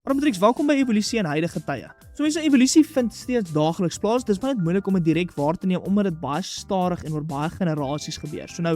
Matrieks, welkom by Evolusie in huidige tye. So mense, evolusie vind steeds daagliks plaas. Dis maar net moeilik om dit direk waar te neem omdat dit baie stadig en oor baie generasies gebeur. So nou,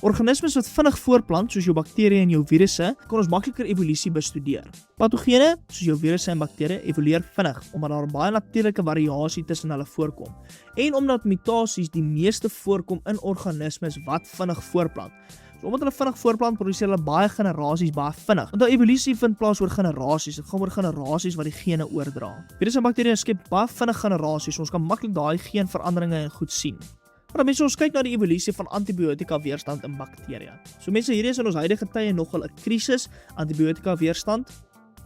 organismes wat vinnig voortplant, soos jou bakterieë en jou virusse, kan ons makliker evolusie bestudeer. Patogene, soos jou virusse en bakterieë, evolueer vinnig omdat daar baie natuurlike variasie tussen hulle voorkom. En omdat mutasies die meeste voorkom in organismes wat vinnig voortplant. So, omdat hulle vinnig voortplant, produseer hulle baie generasies baie vinnig. Want evolusie vind plaas oor generasies. Dit gaan oor generasies wat die gene oordra. Virusse en bakterieë skep baie vinnig generasies, so ons kan maklik daai geenveranderinge en goed sien. Maar mense, ons kyk na die evolusie van antibiotika weerstand in bakterieë. So mense, hierdie is in ons huidige tye nogal 'n krisis, antibiotika weerstand.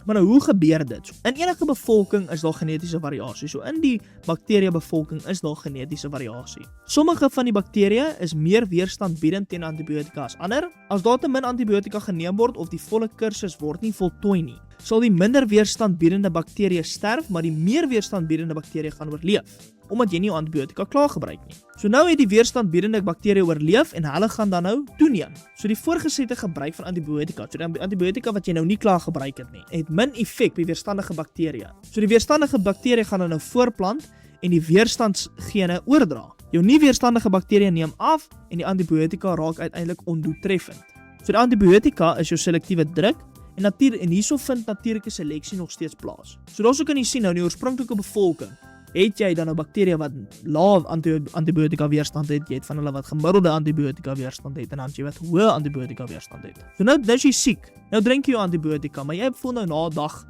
Maar nou, hoe gebeur dit? In enige bevolking is daar genetiese variasie. So in die bakteriebevolking is daar genetiese variasie. Sommige van die bakterieë is meer weerstandbiedend teen antibiotika as ander. As daar te min antibiotika geneem word of die volle kursus word nie voltooi nie, sal die minder weerstandbiedende bakterieë sterf, maar die meer weerstandbiedende bakterieë gaan oorleef, omdat jy nie antibiotika klaar gebruik nie. So nou het die weerstandbiedende bakterieë oorleef en hulle gaan dan nou toeneem. So die voorgesette gebruik van antibiotika, so die antibiotika wat jy nou nie klaar gebruik het nie, het min effek by weerstandige bakterieë. So die weerstandige bakterieë gaan dan nou voortplant en die weerstandsgene oordra. Jou nie weerstandige bakterieë neem af en die antibiotika raak uiteindelik ondoeltreffend. So die antibiotika is jou selektiewe druk en hierso vind natuurlike seleksie nog steeds plaas. So daarso kan jy sien nou in die oorspronklike bevolking het jy dan 'n bakterieë wat lae antibiotika weerstand het, jy het van hulle wat gemiddelde antibiotika weerstand het en dan jy wat hoë antibiotika weerstand het. So nou is jy siek. Nou drink jy jou antibiotika, maar jy voel nou na dag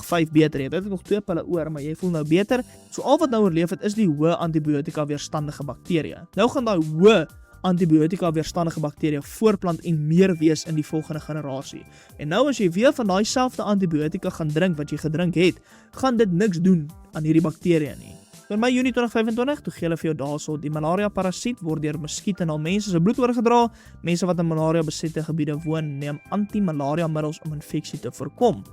5 beter. Jy het nog 2 pille oor, maar jy voel nou beter. So al wat nou oorleef het is die hoë antibiotika weerstandige bakterieë. Nou gaan daai hoë antibiotika weerstandige bakterieë voortplant en meer wees in die volgende generasie. En nou as jy weer van daai selfde antibiotika gaan drink wat jy gedrink het, gaan dit niks doen aan hierdie bakterieë nie. In Mei Junie 2025, toe gee hulle vir jou daarso, die malaria parasiet word deur muskiete na mense se bloed oorgedra. Mense wat in malaria besette gebiede woon, neem anti-malaria middels om infeksie te voorkom.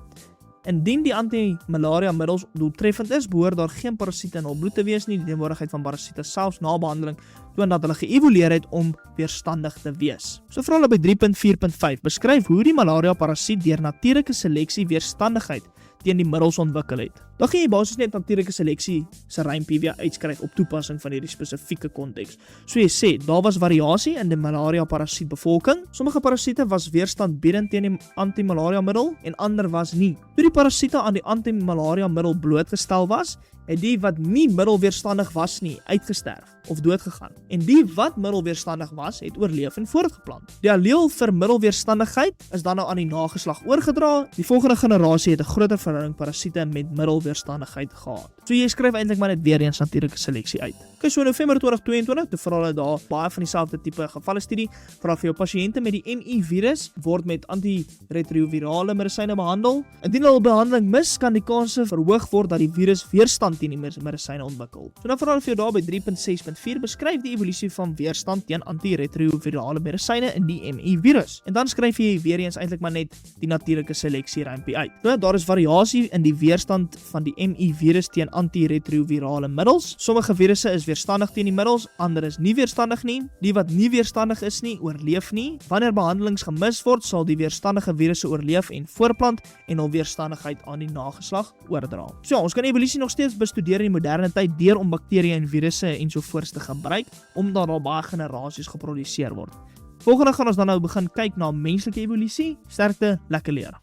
Indien die anti-malaria middels doeltreffend is, behoort daar geen parasiete in hul bloed te wees nie. Die teenwoordigheid van parasiete selfs na behandeling toon dat hulle geëvolueer het om weerstandig te wees. So vra hulle by 3.4.5, beskryf hoe die malaria parasiet deur natuurlike seleksie weerstandigheid teen die middels ontwikkel het. Dan gaan jy basies net natuurlike seleksie se rympie weer uitskryf op toepassing van hierdie spesifieke konteks. So jy sê, daar was variasie in die malaria parasiet bevolking. Sommige parasiete was weerstandbiedend teen die anti-malaria middel en ander was nie. Toe die parasiete aan die anti-malaria middel blootgestel was, het die wat nie middelweerstandig was nie, uitgesterf of doodgegaan. En die wat middelweerstandig was, het oorleef en voortgeplant. Die alleel vir middelweerstandigheid is dan nou aan die nageslag oorgedra. Die volgende generasie het 'n groter verhouding parasiete met middelweerstandigheid gehad. So jy skryf eintlik maar net weer eens natuurlike seleksie uit. Okay, so in November 2022, toe vra hulle daar baie van dieselfde tipe gevalle studie, vra vir jou pasiënte met die MI virus word met antiretrovirale medisyne behandel. Indien hulle behandeling mis, kan die kanse verhoog word dat die virus weerstand teen die medisyne ontwikkel. So nou vra hulle vir jou daar by 3.6.4 beskryf die evolusie van weerstand teen antiretrovirale medisyne in die MI virus. En dan skryf jy weer eens eintlik maar net die natuurlike seleksie rympie uit. Nou daar is variasie in die weerstand van die MI virus teen antiretrovirale middels. Sommige virusse is weerstandig teen die middels, ander is nie weerstandig nie. Die wat nie weerstandig is nie, oorleef nie. Wanneer behandelings gemis word, sal die weerstandige virusse oorleef en voortplant en hul weerstandigheid aan die nageslag oordra. So ons kan evolusie nog steeds bestudeer in die moderne tyd deur om bakterieë en virusse ensovoorts te gebruik, omdat daar baie generasies geproduseer word. Volgende gaan ons dan nou begin kyk na menslike evolusie. Sterkte, lekker leer.